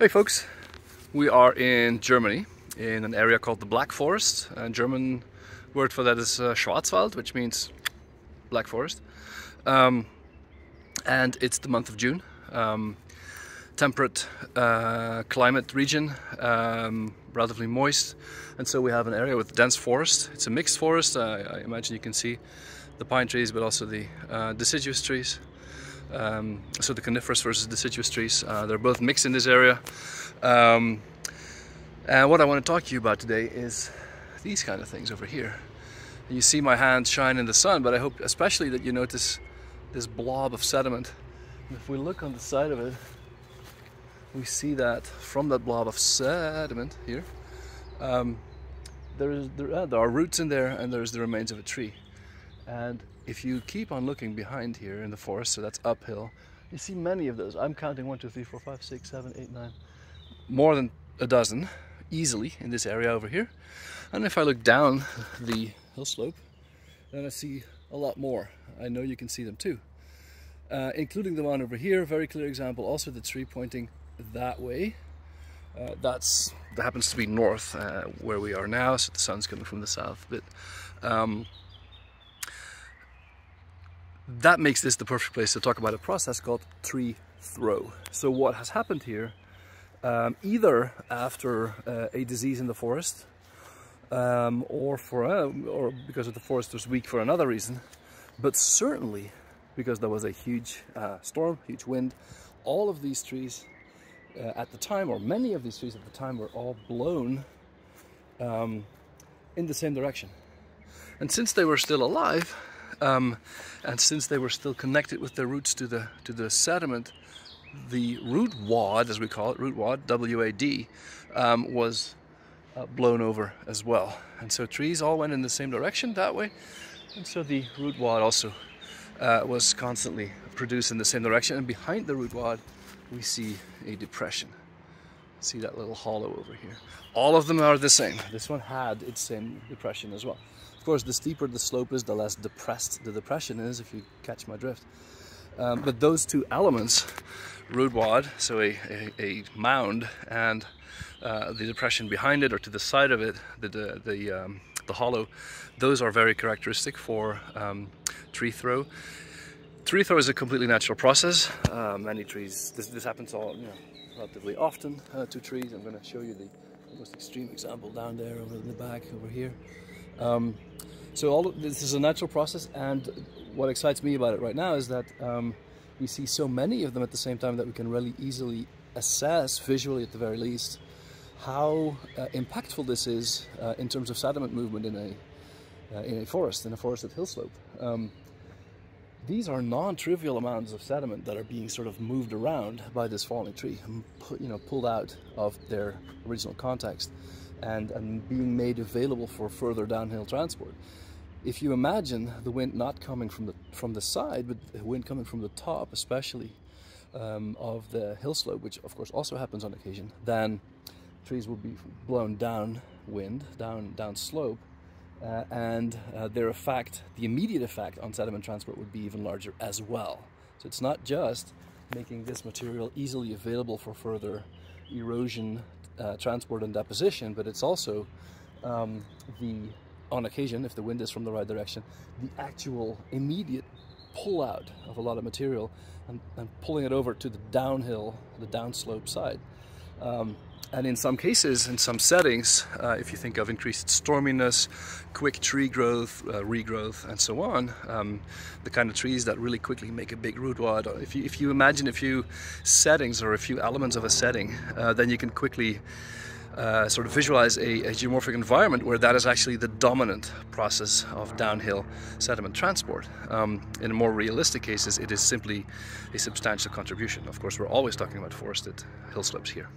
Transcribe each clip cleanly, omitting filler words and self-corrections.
Hey folks, we are in Germany in an area called the Black Forest, and German word for that is Schwarzwald, which means Black Forest. And it's the month of June. Temperate climate region, relatively moist, and so we have an area with dense forest. It's a mixed forest. I imagine you can see the pine trees, but also the deciduous trees. So the coniferous versus deciduous trees, they're both mixed in this area. And what I want to talk to you about today is these kind of things over here. You see my hands shine in the sun, but I hope especially that you notice this blob of sediment. And if we look on the side of it, we see that from that blob of sediment here, there are roots in there, and there's the remains of a tree. And if you keep on looking behind here in the forest, so that's uphill, you see many of those. I'm counting 1, 2, 3, 4, 5, 6, 7, 8, 9, more than a dozen easily in this area over here. And if I look down the hill slope, then I see a lot more. I know you can see them too, including the one over here. Very clear example. Also the tree pointing that way. That happens to be north where we are now, so the sun's coming from the south. But that makes this the perfect place to talk about a process called tree throw. So what has happened here, either after a disease in the forest, or because of the forest was weak for another reason, but certainly because there was a huge storm, huge wind, all of these trees at the time, or many of these trees at the time, were all blown in the same direction. And since they were still alive, and since they were still connected with their roots to the sediment, the root wad, as we call it, root wad, W-A-D, was blown over as well. And so trees all went in the same direction that way, and so the root wad also was constantly produced in the same direction. And behind the root wad, we see a depression. See that little hollow over here? All of them are the same. This one had its same depression as well. Of course, the steeper the slope is, the less depressed the depression is, if you catch my drift. But those two elements, root wad, so a mound, and the depression behind it or to the side of it, the hollow, those are very characteristic for tree throw. Tree throw is a completely natural process. Many trees, this happens all, relatively often to trees. I'm going to show you the most extreme example down there over in the back over here. So all of this is a natural process, and what excites me about it right now is that we see so many of them at the same time that we can really easily assess, visually at the very least, how impactful this is in terms of sediment movement in a forested hill slope. These are non-trivial amounts of sediment that are being sort of moved around by this falling tree, pulled out of their original context and being made available for further downhill transport. If you imagine the wind not coming from the side, but the wind coming from the top, especially of the hill slope, which of course also happens on occasion, then trees will be blown downwind, down slope. And their effect, the immediate effect on sediment transport, would be even larger as well. So it's not just making this material easily available for further erosion, transport and deposition, but it's also on occasion, if the wind is from the right direction, the actual immediate pull out of a lot of material and pulling it over to the downhill, the downslope side. And in some cases, in some settings, if you think of increased storminess, quick tree growth, regrowth, and so on, the kind of trees that really quickly make a big root wad, if you imagine a few settings or a few elements of a setting, then you can quickly sort of visualize a geomorphic environment where that is actually the dominant process of downhill sediment transport. In more realistic cases, it is simply a substantial contribution. Of course, we're always talking about forested hill slopes here.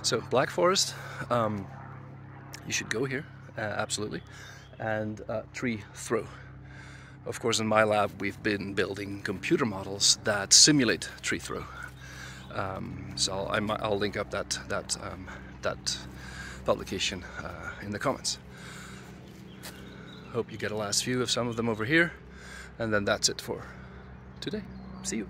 So Black Forest, you should go here, absolutely, and tree throw. Of course, in my lab, we've been building computer models that simulate tree throw. So I'll link up that publication in the comments. Hope you get a last view of some of them over here, and then that's it for today. See you.